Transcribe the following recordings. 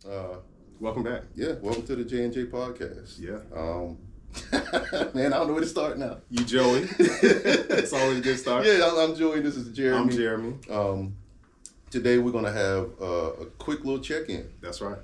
Welcome back. Yeah, welcome to the J&J podcast. Yeah. Man, I don't know where to start now. You Joey. It's always a good start. Yeah, I'm Joey. This is Jeremy. I'm Jeremy. Today we're going to have a quick little check-in. That's right.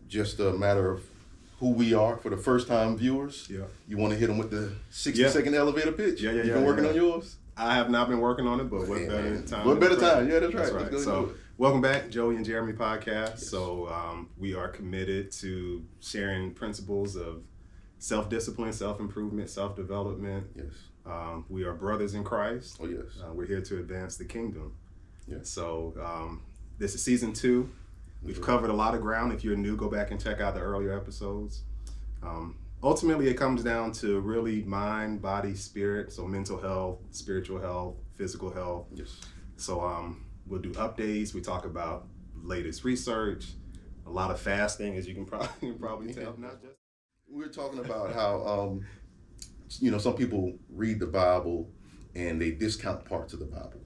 Just a matter of who we are for the first-time viewers. Yeah. You want to hit them with the 60-second elevator pitch? Yeah. You been working on yours? I have not been working on it, but what better time? What better time? Yeah, that's right. That's right. So, welcome back, Joey and Jeremy podcast. Yes. So, we are committed to sharing principles of self-discipline, self-improvement, self-development. Yes. We are brothers in Christ. Oh, yes. We're here to advance the kingdom. Yes. So, this is season 2. We've covered a lot of ground. If you're new, go back and check out the earlier episodes. Ultimately, it comes down to really mind, body, spirit. So mental health, spiritual health, physical health. Yes. So we'll do updates. We talk about latest research, a lot of fasting, as you can probably tell. Not just. We're talking about how, some people read the Bible and they discount parts of the Bible,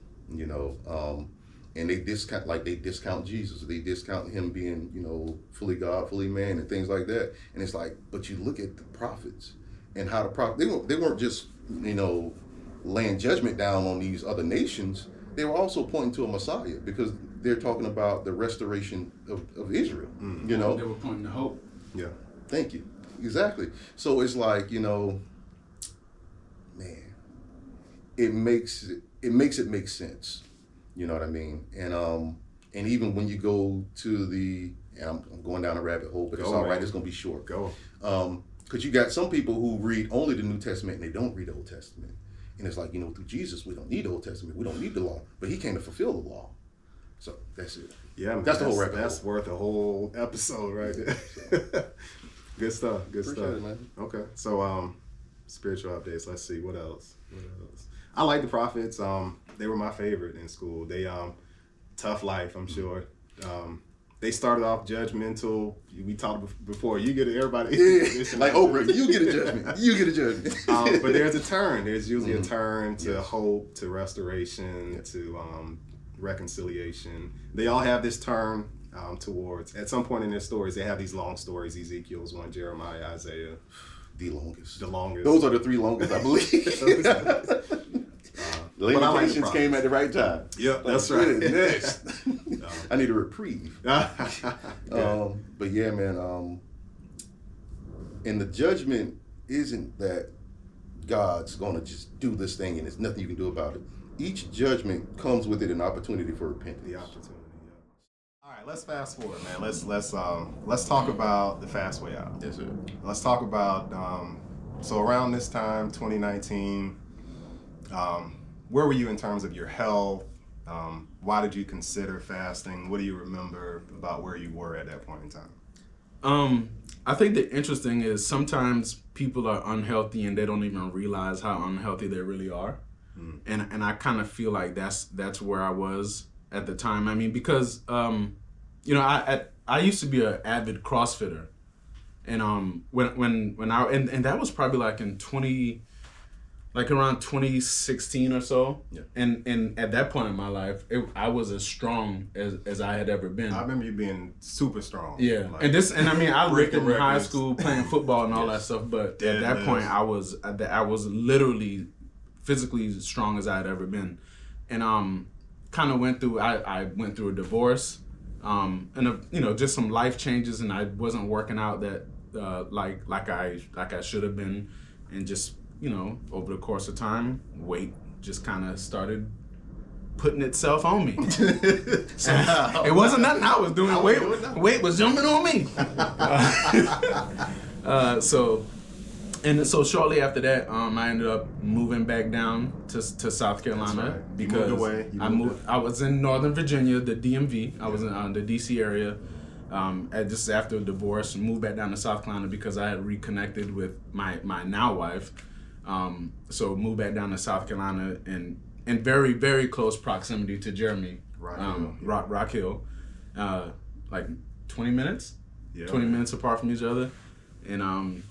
and they discount Jesus. They discount him being, fully God, fully man, and things like that. And it's like, but you look at the prophets and how the prophets, they weren't just, laying judgment down on these other nations. They were also pointing to a Messiah because they're talking about the restoration of Israel, They were pointing to hope. Yeah. Thank you. Exactly. So it's like, man, it makes it make sense. You know what I mean? And even when you go to I'm going down a rabbit hole, but it's all right. It's going to be short. Go. Because you got some people who read only the New Testament and they don't read the Old Testament. And it's like, through Jesus, we don't need the Old Testament. We don't need the law. But he came to fulfill the law. So that's it. Yeah, man, that's the whole rabbit hole. That's worth a whole episode right there. So. Good stuff. Appreciate it, man. Okay. So, spiritual updates. Let's see. What else? I like the prophets. They were my favorite in school. They, tough life, I'm sure. They started off judgmental. We talked before. You get it, everybody. Yeah. Like Oprah, you get a judgment. You get a judgment. But there's a turn. There's usually a turn to hope, to restoration, to reconciliation. They all have this turn towards, at some point in their stories, they have these long stories. Ezekiel's one, Jeremiah, Isaiah. The longest. Those are the 3 longest, I believe. The limitations came at the right time. Yep, that's right. Next. I need a reprieve. But yeah, man. And the judgment isn't that God's going to just do this thing and there's nothing you can do about it. Each judgment comes with it an opportunity for repentance. The opportunity. Yeah. All right, let's fast forward, man. Let's talk about the fast way out. Yes, sir. Let's talk about so around this time, 2019. Where were you in terms of your health? Why did you consider fasting? What do you remember about where you were at that point in time? I think the interesting is sometimes people are unhealthy and they don't even realize how unhealthy they really are. And I kind of feel like that's where I was at the time. I mean, because I used to be an avid CrossFitter, and when I and that was probably like around 2016 or so. Yeah. And at that point in my life, I was as strong as I had ever been. I remember you being super strong. Yeah. I lived in high school playing football and all that stuff, but at that point I was literally physically as strong as I had ever been. And kind of went through I went through a divorce, and just some life changes, and I wasn't working out that like I should have been, and just over the course of time, weight just kind of started putting itself on me. So it wasn't nothing I was doing. Weight was jumping on me. So shortly after that, I ended up moving back down to South Carolina. Right. Because I moved. I was in Northern Virginia, the DMV. I was in the DC area. Just after a divorce, moved back down to South Carolina because I had reconnected with my now wife. So moved back down to South Carolina and in very, very close proximity to Jeremy. Rock Hill. Like 20 minutes? Yeah. 20 minutes apart from each other. And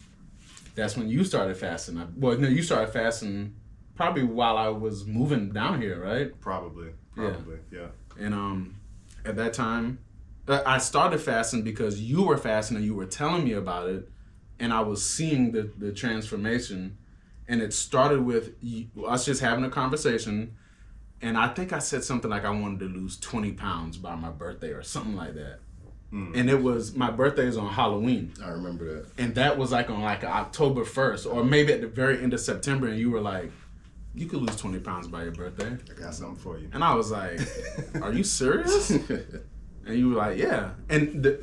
that's when you started fasting. You started fasting probably while I was moving down here, right? Probably, yeah. And at that time, I started fasting because you were fasting and you were telling me about it, and I was seeing the transformation, and it started with us just having a conversation, and I think I said something like I wanted to lose 20 pounds by my birthday or something like that. And it was, my birthday is on Halloween. I remember that. And that was like on like October 1st or maybe at the very end of September, and you were like, you could lose 20 pounds by your birthday. I got something for you. And I was like, are you serious? And you were like, yeah. And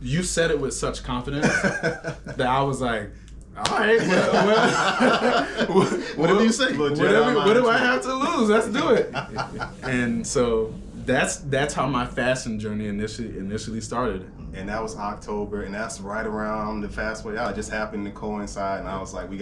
you said it with such confidence that I was like, all right, Whatever you say. What do I have to lose? Let's do it. And so that's how my fasting journey initially started. And that was October, and that's right around the Fast Way Out. It just happened to coincide, and I was like, we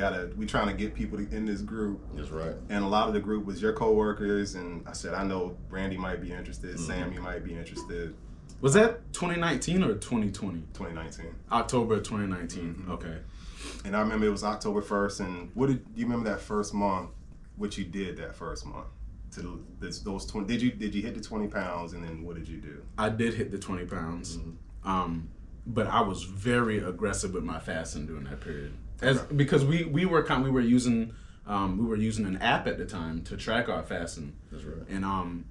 trying to get people in this group. That's right. And a lot of the group was your coworkers, and I said, I know Randy might be interested, Sam, you might be interested. Was that 2019 or 2020? 2019. October of 2019. Okay. And I remember it was October 1st, and what did you remember that first month? What you did that first month? To those 20? Did you hit the 20 pounds, and then what did you do? I did hit the 20 pounds, but I was very aggressive with my fasting during that period, because we were using an app at the time to track our fasting. That's right. And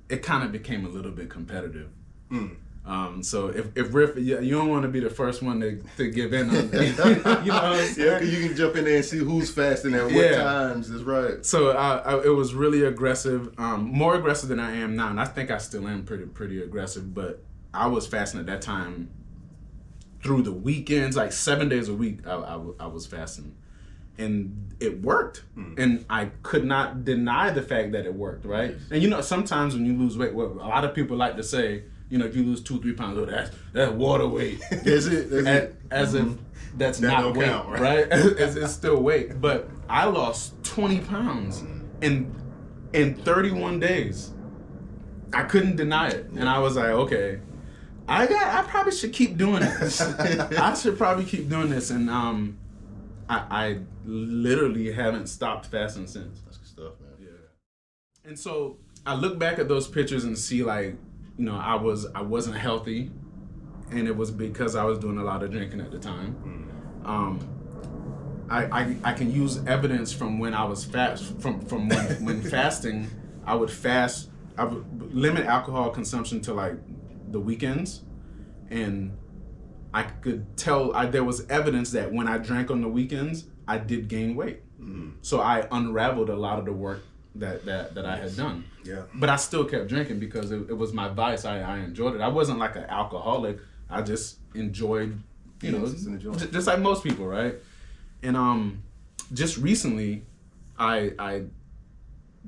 it kind of became a little bit competitive. So if Riff, you don't want to be the first one to give in on it. You know what I'm saying? Yeah, because you can jump in there and see who's fasting at what times. That's right. So it was really aggressive, more aggressive than I am now, and I think I still am pretty aggressive. But I was fasting at that time through the weekends, like 7 days a week. I was fasting, and it worked, and I could not deny the fact that it worked. Right, and sometimes when you lose weight, what a lot of people like to say. If you lose 2-3 pounds, that's water weight. Is it? As if that's not weight, count, right? It's still weight. But I lost 20 pounds in 31 days. I couldn't deny it, and I was like, okay, I probably should keep doing this. I should probably keep doing this, and I literally haven't stopped fasting since. That's good stuff, man. Yeah. And so I look back at those pictures and see like. I wasn't healthy, and it was because I was doing a lot of drinking at the time. I can use evidence from when I was from when fasting. I would limit alcohol consumption to like the weekends, and I could tell there was evidence that when I drank on the weekends, I did gain weight. So I unraveled a lot of the work that I had done. Yeah. But I still kept drinking because it was my vice. I enjoyed it. I wasn't like an alcoholic. I just enjoyed, just like most people, right? And just recently, I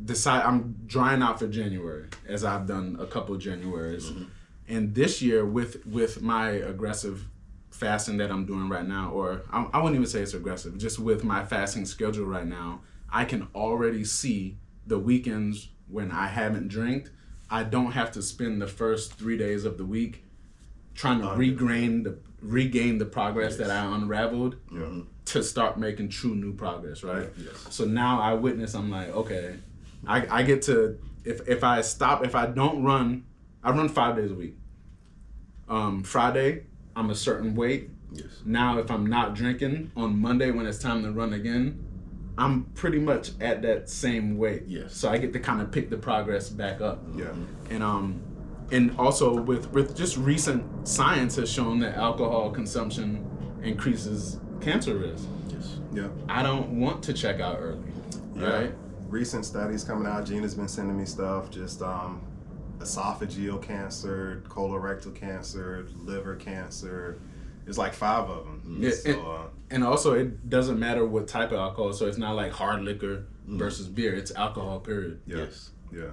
decided I'm drying out for January, as I've done a couple of Januaries. And this year, with my aggressive fasting that I'm doing right now, or I wouldn't even say it's aggressive, just with my fasting schedule right now, I can already see the weekends when I haven't drank, I don't have to spend the first 3 days of the week trying to regain the progress that I unraveled to start making true new progress, right? Yes. So now I witness, I'm like, okay, I get to, if I don't run, I run 5 days a week. Friday, I'm a certain weight. Yes. Now if I'm not drinking, on Monday when it's time to run again, I'm pretty much at that same weight. Yes. So I get to kind of pick the progress back up. Yeah. And also with just recent science has shown that alcohol consumption increases cancer risk. Yes. Yeah. I don't want to check out early. Right? Recent studies coming out. Gina's been sending me stuff. Just esophageal cancer, colorectal cancer, liver cancer. There's like 5 of them. Yeah, so, and also it doesn't matter what type of alcohol. So it's not like hard liquor versus beer. It's alcohol, period. Yeah. Yes. Yeah.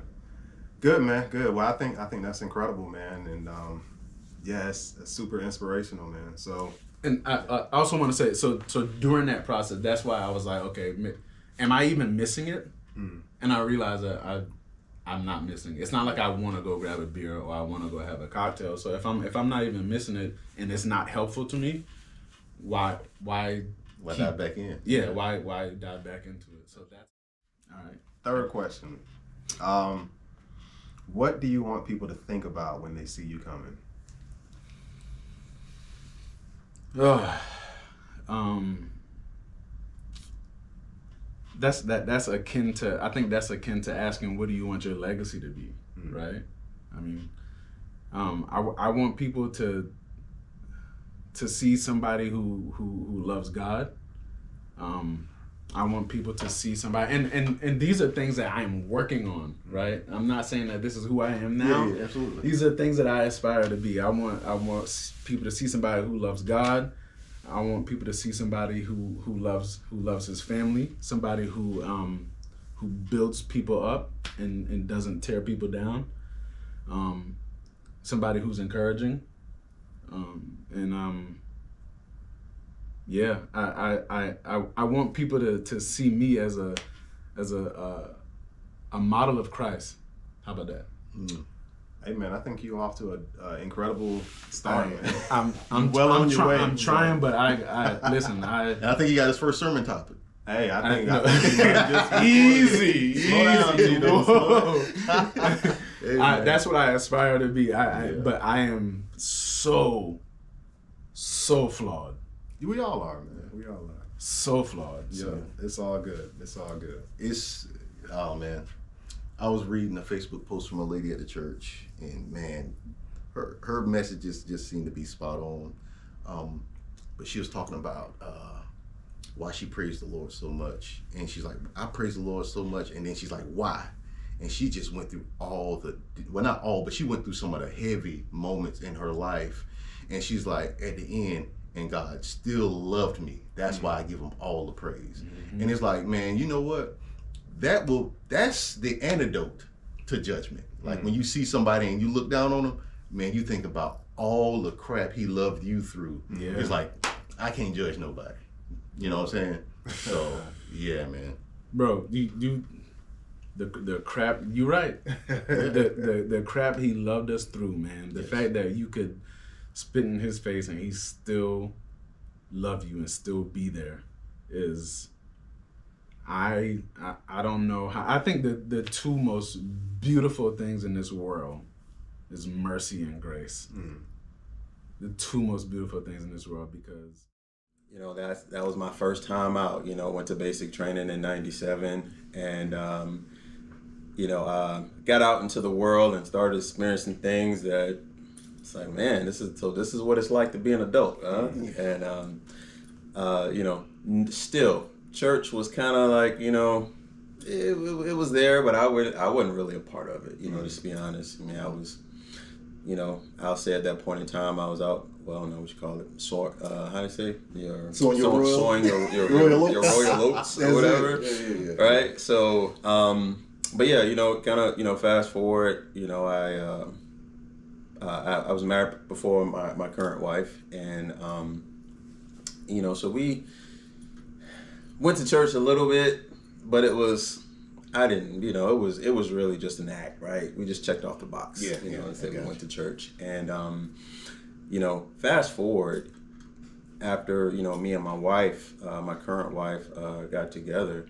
Good, man. Good. Well, I think that's incredible, man. And it's super inspirational, man. So. And I also want to say, so during that process, that's why I was like, okay, am I even missing it? And I realized that I'm not missing it. It's not like I want to go grab a beer or I want to go have a cocktail. So if I'm not even missing it and it's not helpful to me, why dive back in? Yeah, why dive back into it? So that's all right. Third question. What do you want people to think about when they see you coming? That's akin to, I think that's akin to asking, what do you want your legacy to be, right? I mean, I want people to see somebody who loves God. I want people to see somebody, and these are things that I am working on, right? I'm not saying that this is who I am now. Yeah, absolutely. These are things that I aspire to be. I want people to see somebody who loves God. I want people to see somebody who loves his family, somebody who builds people up and doesn't tear people down. Somebody who's encouraging, yeah, I want people to see me as a model of Christ. How about that? Hey man, I think you're off to an incredible start. I'm well on your way. I'm trying, but I listen. And I think he got his first sermon topic. Hey, I think easy. Slow down, Tito. Hey, That's what I aspire to be. But I am so flawed. We all are, man. We all are. So flawed. Yeah, So. it's all good. It's all good. Oh man, I was reading a Facebook post from a lady at the church, and man, her messages just seemed to be spot on. But she was talking about why she praised the Lord so much, and she's like, I praise the Lord so much, and then she's like, why? And she just went through not all, but she went through some of the heavy moments in her life, and she's like, at the end, and God still loved me. That's why I give him all the praise. And it's like, man, you know what? That's the antidote to judgment. Like when you see somebody and you look down on them, man, you think about all the crap he loved you through. Yeah. It's like, I can't judge nobody. You know what I'm saying? So yeah, man. Bro, the crap, you're right. the crap he loved us through, man. The fact that you could spit in his face and he still love you and still be there is, I don't know how. I think the two most beautiful things in this world is mercy and grace. The two most beautiful things in this world, because you know, that was my first time out. You know, went to basic training in '97, and got out into the world and started experiencing things that it's like, man, this is what it's like to be an adult, huh? And still, church was kind of like, you know, it was there, but I wasn't really a part of it. You know, just to be honest. I mean, I was, you know, I'll say at that point in time, I was out. Well, I don't know what you call it. How do you say? Sowing your royal oats or whatever. Yeah. Right. So, but yeah, you know, kind of, you know, fast forward. You know, I was married before my current wife, and you know, so we went to church a little bit, but it was. I didn't, you know, it was really just an act, right? We just checked off the box, and said we went to church. And, you know, fast forward after, you know, me and my wife, my current wife, got together.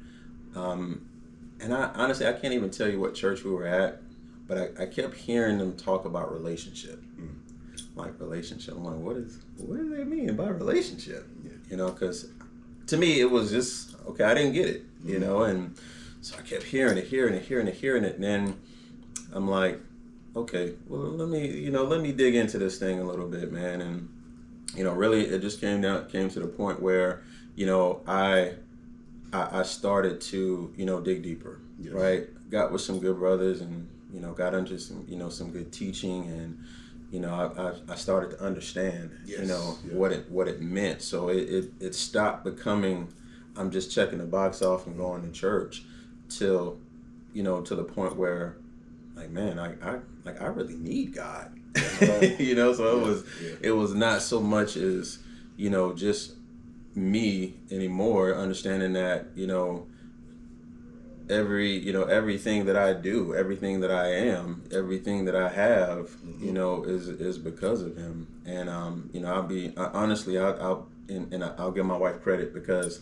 And I honestly, I can't even tell you what church we were at, but I kept hearing them talk about relationship. Like relationship. I'm like, what do they mean by relationship? You know, because to me, it was just, okay, I didn't get it, you know, and so I kept hearing it, and then I'm like, okay, well, let me dig into this thing a little bit, man. And you know, really, it just came to the point where, you know, I started to, you know, dig deeper, right? Got with some good brothers, and you know, got into some, you know, some good teaching, and you know, I started to understand, you know, what it meant. So it stopped becoming, I'm just checking the box off and going to church, till, you know, to the point where, like, man, I really need God. You know, so it was not so much as, you know, just me anymore, understanding that, you know, everything that I do, everything that I am, everything that I have, you know, is because of him. And you know, I'll give my wife credit, because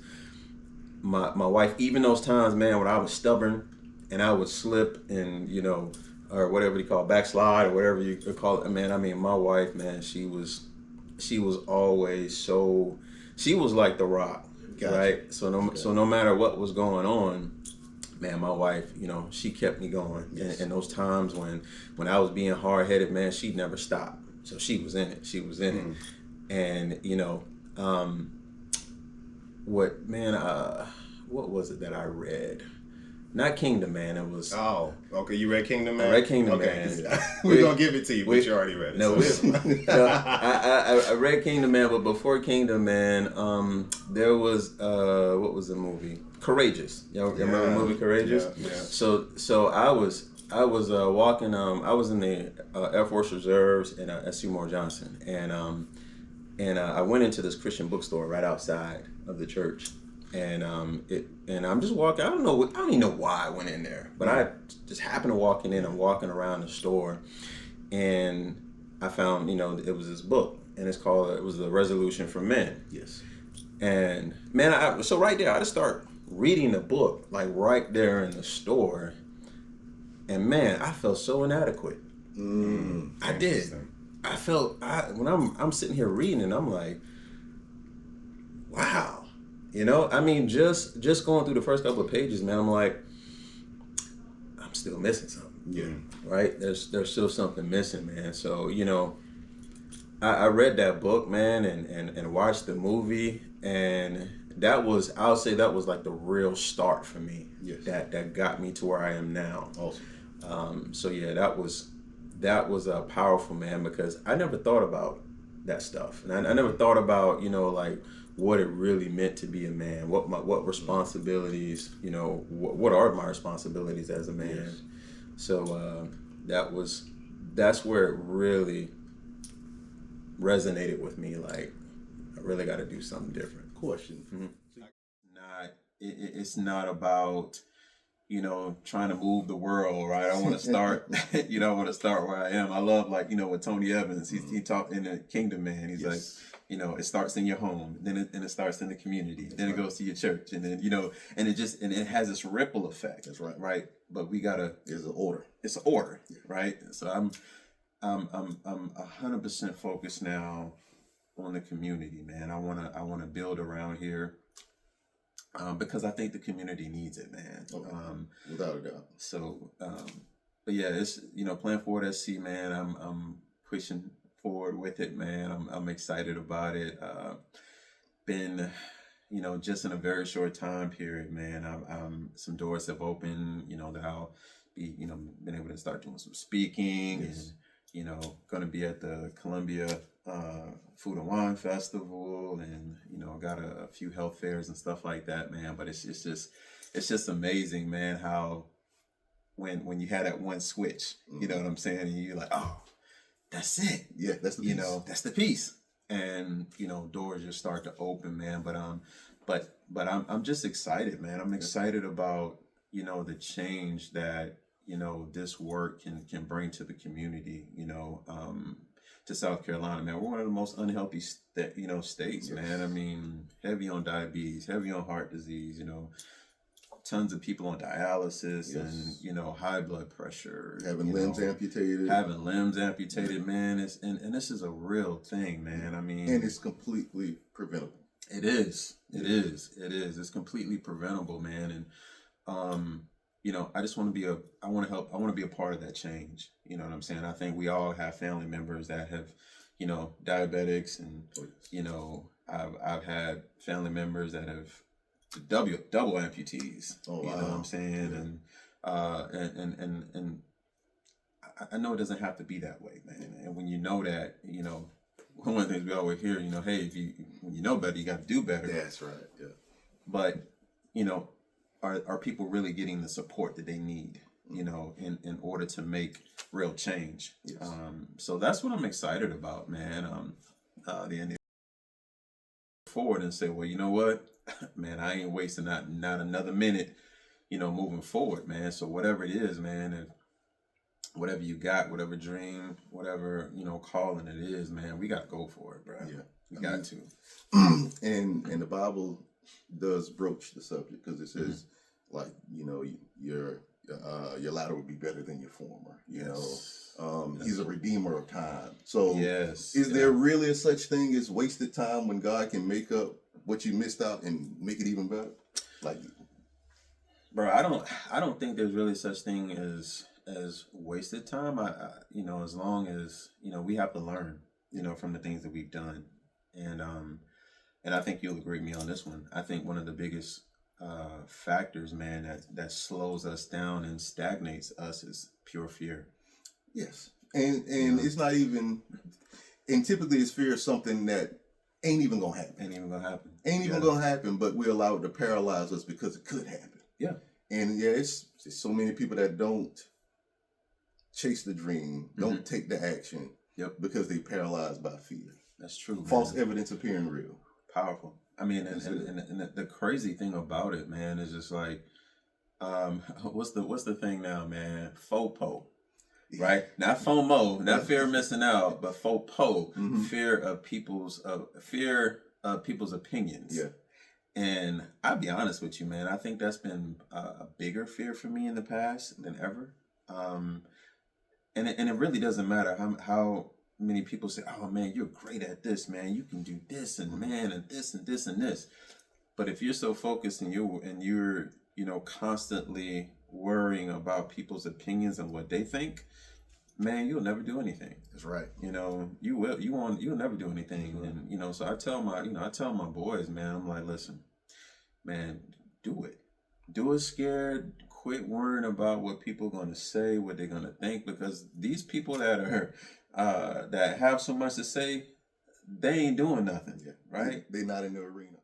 my wife, even those times, man, when I was stubborn and I would slip and, you know, or whatever you call backslide or whatever you call it, man, I mean, my wife, man, she was she was always so, she was like the rock, right? So no matter what was going on, man, my wife, you know, she kept me going. Yes. And those times when I was being hard headed, man, she'd never stop. So she was in it. She was in it. And you know, what was it that I read? Not Kingdom Man. It was. Oh, okay. You read Kingdom Man? I read Kingdom Man. Man. We're gonna give it to you, but you already read it. No, I read Kingdom Man, but before Kingdom Man, there was what was the movie? Courageous. Y'all remember the movie Courageous? Yeah. So I was walking. I was in the Air Force Reserves at Seymour Johnson, and I went into this Christian bookstore right outside of the church. And I'm just walking. I don't even know why I went in there, but I just happened to walking in. I'm walking around the store, and I found, you know, it was this book, and it was The Resolution for Men. Yes. And man, so right there, I just start reading the book, like right there in the store, and man, I felt so inadequate. I did. I felt when I'm sitting here reading, and I'm like, wow. You know, I mean, just going through the first couple of pages, man, I'm like, I'm still missing something. Yeah. Right? There's still something missing, man. So, you know, I read that book, man, and watched the movie, and I'll say that was like the real start for me. Yes. That got me to where I am now. Awesome. So yeah, that was powerful, man, because I never thought about that stuff, and I never thought about, you know, like what it really meant to be a man, what responsibilities, you know, what are my responsibilities as a man. Yes. So that's where it really resonated with me. Like, I really got to do something different. Question. Mm-hmm. It's not about, you know, trying to move the world, right? I want to start, you know, I want to start where I am. I love, like, you know, with Tony Evans, he talked in the Kingdom Man. He's like, you know, it starts in your home, then it starts in the community, then it goes to your church, and then, you know, and it has this ripple effect. That's right. Right. But we gotta. It's an order. It's an order, right? So I'm 100% focused now on the community, man. I wanna build around here. Because I think the community needs it, man. Okay. Without a doubt. So, but yeah, it's, you know, Plan Forward SC, man. I'm pushing forward with it, man. I'm excited about it. Been, you know, just in a very short time period, man. Some doors have opened, you know, that I'll be, you know, been able to start doing some speaking. Yes. And, you know, going to be at the Columbia Food and Wine Festival, and, you know, got a few health fairs and stuff like that, man. But it's just amazing, man, how when you had that one switch, you know what I'm saying, and you're like, oh, that's it. Yeah, that's the piece. You know, that's the piece. And, you know, doors just start to open, man. But I'm just excited, man. I'm excited about, you know, the change that, you know, this work can bring to the community, you know, to South Carolina, man. We're one of the most unhealthy, states, yes. Man. I mean, heavy on diabetes, heavy on heart disease, you know, tons of people on dialysis, yes. And, you know, high blood pressure. Having limbs amputated, man. And this is a real thing, man. I mean. And it's completely preventable. It is. It's completely preventable, man. And, you know, I just want to I want to be a part of that change. You know what I'm saying? I think we all have family members that have, you know, diabetics, and, you know, I've had family members that have double amputees. Oh, wow. You know what I'm saying? Yeah. And I know it doesn't have to be that way, man. And when you know that, you know, one of the things we always hear, you know, hey, when you know better, you got to do better. That's right. Yeah. But, you know, are people really getting the support that they need, you know, in order to make real change? Yes. So that's what I'm excited about, man. The end forward and say, well, you know what, man, I ain't wasting not another minute, you know, moving forward, man. So whatever it is, man, if whatever you got, whatever dream, whatever, you know, calling it is, man, we got to go for it, bro. Yeah. We got to. And the Bible does broach the subject, because it says, like, you know, your latter will be better than your former. You Yes. know, he's a redeemer of time. So, Yes. is there really a such thing as wasted time when God can make up what you missed out and make it even better? Like, bro, I don't think there's really such thing as wasted time. I you know, as long as, you know, we have to learn, you know, from the things that we've done, and I think you'll agree with me on this one. I think one of the biggest factors, man, that slows us down and stagnates us is pure fear. yes, and it's not even, and typically it's fear of something that ain't even gonna happen. Ain't even gonna happen. Ain't even gonna happen, but we allow it to paralyze us because it could happen. Yeah. And yeah, it's so many people that don't chase the dream, don't take the action, because they paralyzed by fear. That's true. False evidence appearing real. Powerful. I mean, and the crazy thing about it, man, is just like, what's the thing now, man? FOPO, right? Not FOMO, not fear of missing out, but FOPO, fear of people's opinions. Yeah. And I'll be honest with you, man. I think that's been a bigger fear for me in the past than ever. And it really doesn't matter how many people say, "Oh man, you're great at this, man. You can do this, and man, and this, and this, and this." But if you're so focused and you're you know, constantly worrying about people's opinions and what they think, man, you'll never do anything. That's right. You know, you'll never do anything. And you know, so I tell my boys, man, I'm like, listen, man, do it. Do it scared. Quit worrying about what people are going to say, what they're going to think, because these people that are that have so much to say, they ain't doing nothing, right? They're not in the arena.